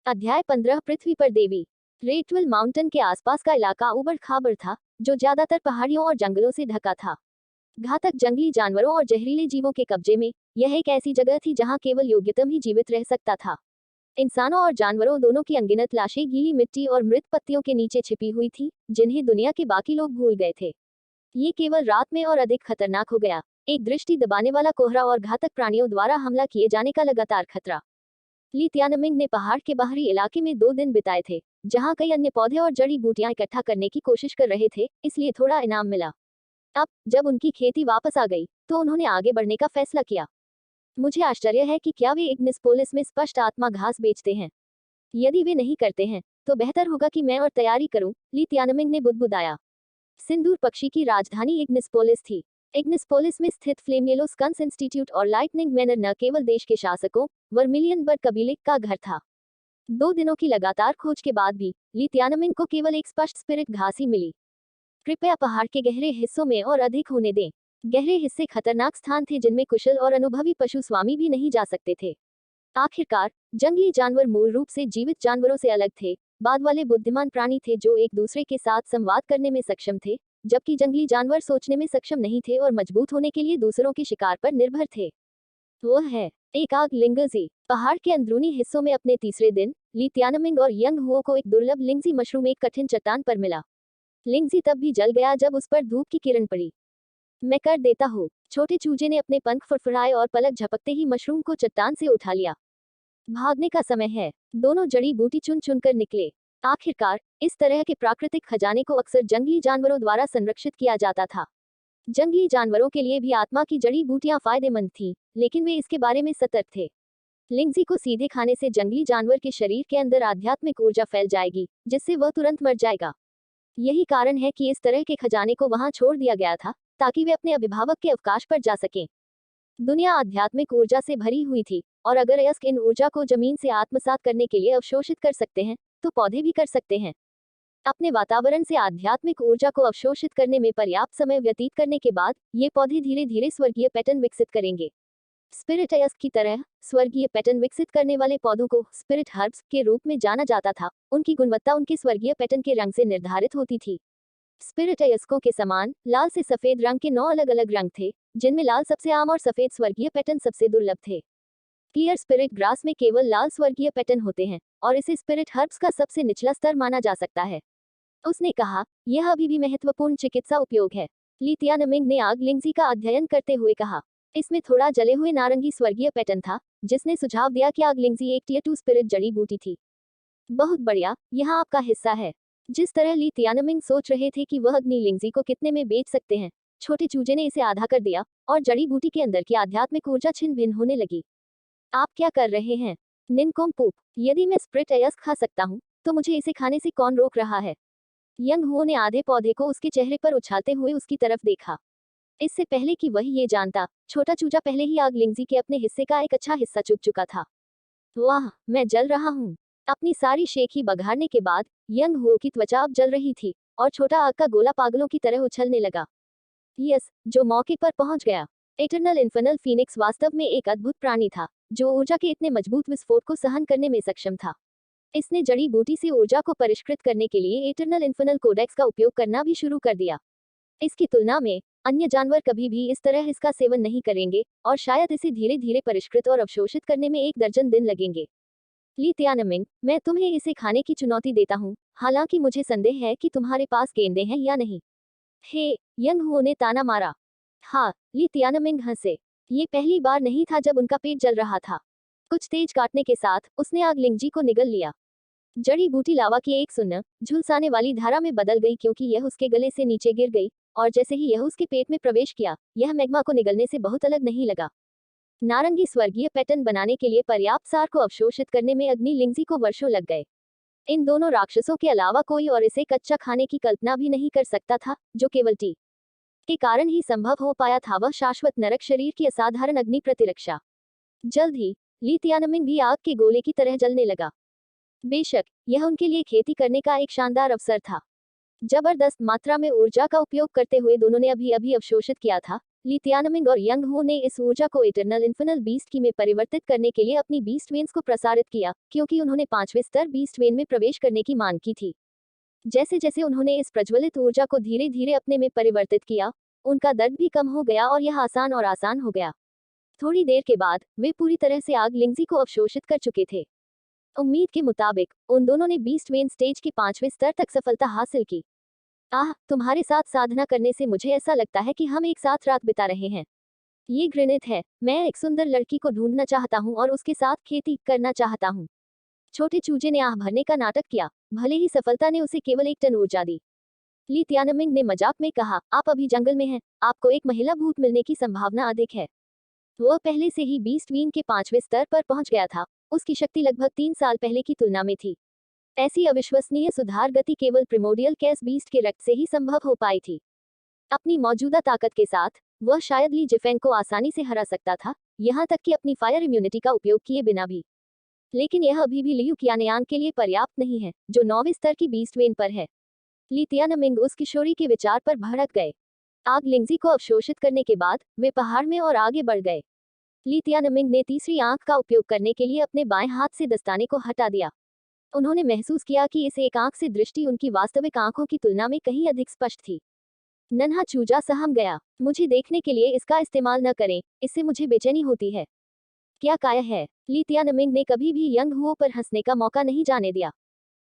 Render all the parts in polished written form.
अध्याय 15 पृथ्वी पर देवी। रेटवेल माउंटेन के आसपास का इलाका उबड़ खाबड़ था, जो ज्यादातर पहाड़ियों और जंगलों से ढका था। घातक जंगली जानवरों और जहरीले जीवों के कब्जे में यह एक ऐसी जगह थी जहां केवल योग्यतम ही जीवित रह सकता था। इंसानों और जानवरों दोनों की अनगिनत लाशें गीली मिट्टी और मृत पत्तियों के नीचे छिपी हुई थी, जिन्हें दुनिया के बाकी लोग भूल गए थे। ये केवल रात में और अधिक खतरनाक हो गया, एक दृष्टि दबाने वाला कोहरा और घातक प्राणियों द्वारा हमला किए जाने का लगातार खतरा। ली तियानमिंग ने पहाड़ के बाहरी इलाके में 2 दिन बिताए थे, जहां कई अन्य पौधे और जड़ी बूटियां इकट्ठा करने की कोशिश कर रहे थे, इसलिए थोड़ा इनाम मिला। अब जब उनकी खेती वापस आ गई, तो उन्होंने आगे बढ़ने का फैसला किया। मुझे आश्चर्य है कि क्या वे इग्निसपोलिस में स्पष्ट आत्मा घास बेचते हैं। यदि वे नहीं करते हैं, तो बेहतर होगा कि मैं और तैयारी करूं, ली तियानमिंग ने बुदबुदाया। सिंदूर पक्षी की राजधानी इग्निसपोलिस थी। इग्निसपोलिस में स्थित फ्लेमिएलो स्कंस इंस्टीट्यूट और लाइटनिंग मैनर न केवल देश के शासकों वर्मिलियन बर्ड कबीले का घर था। 2 दिनों की लगातार खोज के बाद भी ली तियानमिंग को केवल एक स्पष्ट स्पिरिट घास ही मिली। कृपया पहाड़ के गहरे हिस्सों में और अधिक होने दें। गहरे हिस्से खतरनाक स्थान थे जिनमें कुशल और अनुभवी पशु स्वामी भी नहीं जा सकते थे। आखिरकार जंगली जानवर मूल रूप से जीवित जानवरों से अलग थे। बाद वाले बुद्धिमान प्राणी थे जो एक दूसरे के साथ संवाद करने में सक्षम थे, जबकि जंगली जानवर सोचने में सक्षम नहीं थे और मजबूत होने के लिए दूसरों के शिकार पर निर्भर थे। वो है एक आग लिंगजी। पहाड़ के अंदरूनी हिस्सों में अपने तीसरे दिन ली तियानमिंग और यंग हुओ को एक दुर्लभ लिंगजी मशरूम एक कठिन चट्टान पर मिला। लिंगजी तब भी जल गया जब उस पर धूप की किरण पड़ी। मैं कर देता हूँ। छोटे चूजे ने अपने पंख फड़फड़ाए और पलक झपकते ही मशरूम को चट्टान से उठा लिया। भागने का समय है। दोनों जड़ी बूटी चुन चुनकर निकले। आखिरकार इस तरह के प्राकृतिक खजाने को अक्सर जंगली जानवरों द्वारा संरक्षित किया जाता था। जंगली जानवरों के लिए भी आत्मा की जड़ी बूटियां फायदेमंद थीं, लेकिन वे इसके बारे में सतर्क थे। लिंगजी को सीधे खाने से जंगली जानवर के शरीर के अंदर आध्यात्मिक ऊर्जा फैल जाएगी, जिससे वह तुरंत मर जाएगा। यही कारण है कि इस तरह के खजाने को वहां छोड़ दिया गया था, ताकि वे अपने अभिभावक के अवकाश पर जा सकें। दुनिया आध्यात्मिक ऊर्जा से भरी हुई थी, और अगर अयस्क इन ऊर्जा को जमीन से आत्मसात करने के लिए अवशोषित कर सकते हैं, तो पौधे भी कर सकते हैं। अपने वातावरण से आध्यात्मिक ऊर्जा को अवशोषित करने में पर्याप्त समय व्यतीत करने के बाद ये पौधे धीरे धीरे स्वर्गीय पैटर्न विकसित करेंगे। स्पिरिट अयस्क की तरह स्वर्गीय पैटर्न विकसित करने वाले पौधों को स्पिरिट हर्ब्स के रूप में जाना जाता था। उनकी गुणवत्ता उनके स्वर्गीय पैटर्न के रंग से निर्धारित होती थी। स्पिरिट अयस्कों के समान लाल से सफेद रंग के 9 अलग अलग रंग थे, जिनमें लाल सबसे आम और सफेद स्वर्गीय पैटर्न सबसे दुर्लभ थे। क्लियर स्पिरिट ग्रास में केवल लाल स्वर्गीय पैटर्न होते हैं, और इसे स्पिरिट हर्ब्स का सबसे निचला स्तर माना जा सकता है। उसने कहा, यह अभी भी महत्वपूर्ण चिकित्सा उपयोग है। ली तियानमिंग ने आग लिंगजी का अध्ययन करते हुए कहा। इसमें थोड़ा जले हुए नारंगी स्वर्गीय पैटर्न था, जिसने सुझाव दिया कि आग लिंगजी एक टियर 2 स्पिरिट जड़ी बूटी थी। बहुत बढ़िया, यह आपका हिस्सा है। जिस तरह ली तियानमिंग सोच रहे थे कि वह अग्नि लिंगजी को कितने में बेच सकते हैं, छोटे चूजे ने इसे आधा कर दिया, और जड़ी बूटी के अंदर की आध्यात्मिक ऊर्जा छिन्न भिन्न होने लगी। आप क्या कर रहे हैं? निनकुम्पूप, यदि मैं स्प्रिट अयस्क खा सकता हूँ, तो मुझे इसे खाने से कौन रोक रहा है? यंग हुओ ने आधे पौधे को उसके चेहरे पर उछालते हुए उसकी तरफ देखा। इससे पहले कि वह ये जानता, छोटा चूजा पहले ही आग लिंगजी के अपने हिस्से का एक अच्छा हिस्सा चुग चुका था। वाह, मैं जल रहा हूँ। अपनी सारी शेखी बघाड़ने के बाद यंग हुओ की त्वचा अब जल रही थी, और छोटा आग का गोला पागलों की तरह उछलने लगा। यस, जो मौके पर पहुंच गया। इटरनल इन्फर्नल फीनिक्स वास्तव में एक अद्भुत प्राणी था, जो ऊर्जा के इतने मजबूत विस्फोट को सहन करने में सक्षम था। इसने जड़ी बूटी से ऊर्जा को परिष्कृत करने के लिए इटरनल इन्फर्नल कोडेक्स का उपयोग करना भी शुरू कर दिया। इसकी तुलना में अन्य जानवर कभी भी इस तरह इसका सेवन नहीं करेंगे, और शायद इसे धीरे धीरे परिष्कृत और अवशोषित करने में 1 दर्जन दिन लगेंगे। ली तियानमिंग, मैं तुम्हें इसे खाने की चुनौती देता हूँ, हालांकि मुझे संदेह है कि तुम्हारे पास गेंदें हैं या नहीं। हे, यंग हुओ ने ताना मारा। हाँ, ली तियानमिंग हंसे। ये पहली बार नहीं था जब उनका पेट जल रहा था। कुछ तेज काटने के साथ उसने आग लिंगजी को निगल लिया। जड़ी बूटी लावा की एक सुन्न झुलसाने वाली धारा में बदल गई, क्योंकि यह उसके गले से नीचे गिर गई, और जैसे ही यह उसके पेट में प्रवेश किया, यह मैग्मा को निगलने से बहुत अलग नहीं लगा। नारंगी स्वर्गीय पैटर्न बनाने के लिए पर्याप्त सार को अवशोषित करने में अग्नि लिंगजी को वर्षों लग गए। इन दोनों राक्षसों के अलावा कोई और इसे कच्चा खाने की कल्पना भी नहीं कर सकता था, जो केवल टी के कारण ही संभव हो पाया था, वह शाश्वत नरक शरीर की असाधारण अग्नि प्रतिरक्षा। जल्द ही ली तियानमिंग भी आग के गोले की तरह जलने लगा। बेशक यह उनके लिए खेती करने का एक शानदार अवसर था। जबरदस्त मात्रा में ऊर्जा का उपयोग करते हुए दोनों ने अभी अभी अवशोषित किया था, ली तियानमिंग और यंग हो ने इस ऊर्जा को इटरनल इन्फिनल बीस्ट की में परिवर्तित करने के लिए अपनी बीस्ट वेन्स को प्रसारित किया, क्योंकि उन्होंने 5वें स्तर बीस्ट वेन में प्रवेश करने की मांग की थी। जैसे जैसे उन्होंने इस प्रज्वलित ऊर्जा को धीरे धीरे अपने में परिवर्तित किया, उनका दर्द भी कम हो गया और यह आसान और आसान हो गया। थोड़ी देर के बाद वे पूरी तरह से आग लिंगजी को अवशोषित कर चुके थे। उम्मीद के मुताबिक उन दोनों ने बीस्ट वेन स्टेज के 5वें स्तर तक सफलता हासिल की। आह, तुम्हारे साथ साधना करने से मुझे ऐसा लगता है कि हम एक साथ रात बिता रहे हैं। ये घृणित है। मैं एक सुंदर लड़की को ढूंढना चाहता हूँ और उसके साथ खेती करना चाहता हूँ। छोटे चूजे ने आह भरने का नाटक किया, भले ही सफलता ने उसे केवल 1 टन ऊर्जा दी। ली तियानमिंग ने मजाक में कहा, आप अभी जंगल में हैं, आपको एक महिला भूत मिलने की संभावना अधिक है। वह पहले से ही बीस्ट वीन के 5वें स्तर पर पहुंच गया था। उसकी शक्ति लगभग 3 साल पहले की तुलना में थी। ऐसी अविश्वसनीय सुधार गति केवल प्रिमोडियल कैस बीस्ट के रक्त से ही संभव हो पाई थी। अपनी मौजूदा ताकत के साथ वह शायद ली जिफेंग को आसानी से हरा सकता था, यहाँ तक कि अपनी फायर इम्यूनिटी का उपयोग किए बिना भी। लेकिन यह अभी भी लियू कियानयान के लिए पर्याप्त नहीं है, जो 9वें स्तर की बीस्ट वेन पर है। ली तियानमिंग उस किशोरी के विचार पर भड़क गए। आग लिंगजी को अवशोषित करने के बाद वे पहाड़ में और आगे बढ़ गए। ली तियानमिंग ने तीसरी आंख का उपयोग करने के लिए अपने बाएं हाथ से दस्ताने को हटा दिया। उन्होंने महसूस किया कि इस एक आंख से दृष्टि उनकी वास्तविक आंखों की तुलना में कहीं अधिक स्पष्ट थी। नन्हा चूजा सहम गया। मुझे देखने के लिए इसका इस्तेमाल न करें, इससे मुझे बेचैनी होती है। क्या काया है? ली तियानमिंग ने कभी भी यंग हुओ पर हंसने का मौका नहीं जाने दिया।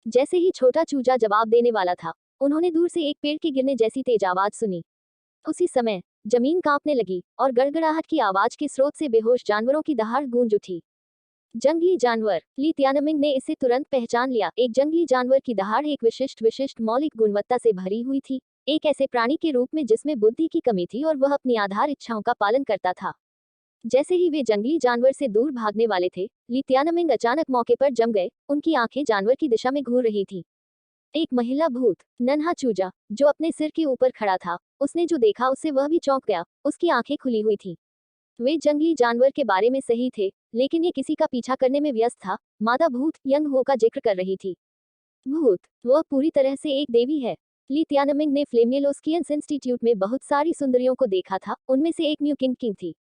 जैसे ही छोटा चूजा जवाब देने वाला था, उन्होंने दूर से एक पेड़ के गिरने जैसी तेज आवाज सुनी। उसी समय जमीन कांपने लगी और गड़गड़ाहट की आवाज के स्रोत से बेहोश जानवरों की दहाड़ गूंज उठी। जंगली जानवर। ली तियानमिंग ने इसे तुरंत पहचान लिया। एक जंगली जानवर की दहाड़ एक विशिष्ट मौलिक गुणवत्ता से भरी हुई थी, एक ऐसे प्राणी के रूप में जिसमें बुद्धि की कमी थी और वह अपनी आधार इच्छाओं का पालन करता था। जैसे ही वे जंगली जानवर से दूर भागने वाले थे, ली तियानमिंग अचानक मौके पर जम गए। उनकी आंखें जानवर की दिशा में घूर रही थी। एक महिला भूत। नन्हा चूजा जो अपने सिर के ऊपर खड़ा था, उसने जो देखा उससे वह भी चौंक गया। उसकी आंखें खुली हुई थी। वे जंगली जानवर के बारे में सही थे, लेकिन ये किसी का पीछा करने में व्यस्त था। मादा भूत यंग हो का जिक्र कर रही थी। भूत, वह पूरी तरह से एक देवी है। ली तियानमिंग ने फ्लेमियोलोस्कियंस इंस्टीट्यूट में बहुत सारी सुंदरियों को देखा था, उनमें से एक न्यू किंग थी।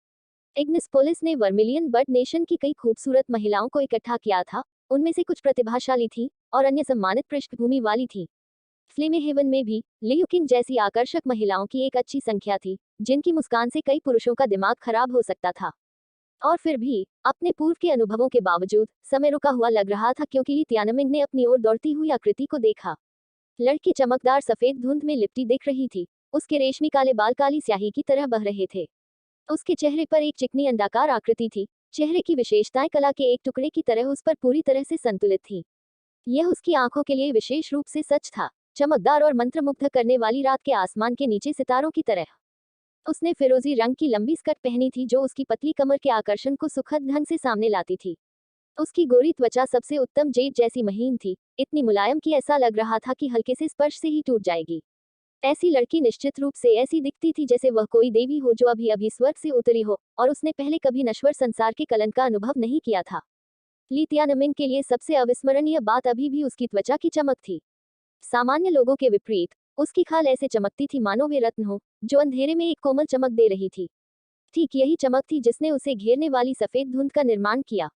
इग्निस पुलिस ने वर्मिलियन बर्ड नेशन की कई खूबसूरत महिलाओं को इकट्ठा किया था, उनमें से कुछ प्रतिभाशाली थीं और अन्य सम्मानित पृष्ठभूमि वाली थीं। फ्लेमे हेवन में भी लियुकिंग जैसी आकर्षक महिलाओं की एक अच्छी संख्या थी, जिनकी मुस्कान से कई पुरुषों का दिमाग खराब हो सकता था। और फिर भी अपने पूर्व के अनुभवों के बावजूद समय रुका हुआ लग रहा था, क्योंकि ली तियानमिंग ने अपनी ओर दौड़ती हुई आकृति को देखा। लड़की चमकदार सफेद धुंध में लिपटी दिख रही थी। उसके रेशमी काले बाल काली स्याही की तरह बह रहे थे। उसके चेहरे पर एक चिकनी अंडाकार आकृति थी। चेहरे की विशेषताएं कला के एक टुकड़े की तरह उस पर पूरी तरह से संतुलित थी। यह उसकी आंखों के लिए विशेष रूप से सच था, चमकदार और मंत्रमुग्ध करने वाली रात के आसमान के नीचे सितारों की तरह। उसने फिरोजी रंग की लंबी स्कर्ट पहनी थी, जो उसकी पतली कमर के आकर्षण को सुखद ढंग से सामने लाती थी। उसकी गोरी त्वचा सबसे उत्तम जेड जैसी महीन थी, इतनी मुलायम कि ऐसा लग रहा था कि हल्के से स्पर्श से ही टूट जाएगी। ऐसी लड़की निश्चित रूप से ऐसी दिखती थी जैसे वह कोई देवी हो जो अभी अभी स्वर्ग से उतरी हो, और उसने पहले कभी नश्वर संसार के कलंक का अनुभव नहीं किया था। ली तियानमिंग के लिए सबसे अविस्मरणीय बात अभी भी उसकी त्वचा की चमक थी। सामान्य लोगों के विपरीत उसकी खाल ऐसे चमकती थी मानो वे रत्न हो, जो अंधेरे में एक कोमल चमक दे रही थी। ठीक यही चमक थी जिसने उसे घेरने वाली सफेद धुंध का निर्माण किया।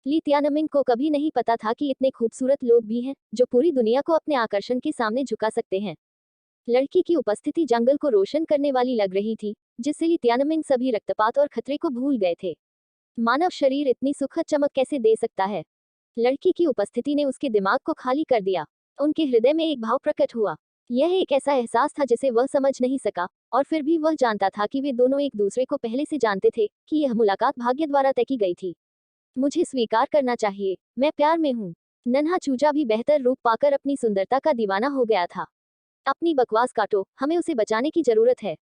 ली तियानमिंग को कभी नहीं पता था कि इतने खूबसूरत लोग भी हैं, जो पूरी दुनिया को अपने आकर्षण के सामने झुका सकते हैं। लड़की की उपस्थिति जंगल को रोशन करने वाली लग रही थी, जिससे ली तियानमिंग सभी रक्तपात और खतरे को भूल गए थे। मानव शरीर इतनी सुखद चमक कैसे दे सकता है? लड़की की उपस्थिति ने उसके दिमाग को खाली कर दिया। उनके हृदय में एक भाव प्रकट हुआ। यह एक ऐसा एहसास था जिसे वह समझ नहीं सका, और फिर भी वह जानता था कि वे दोनों एक दूसरे को पहले से जानते थे, कि यह मुलाकात भाग्य द्वारा तय की गई थी। मुझे स्वीकार करना चाहिए, मैं प्यार में हूँ। नन्हा चूजा भी बेहतर रूप पाकर अपनी सुंदरता का दीवाना हो गया था। अपनी बकवास काटो, हमें उसे बचाने की जरूरत है।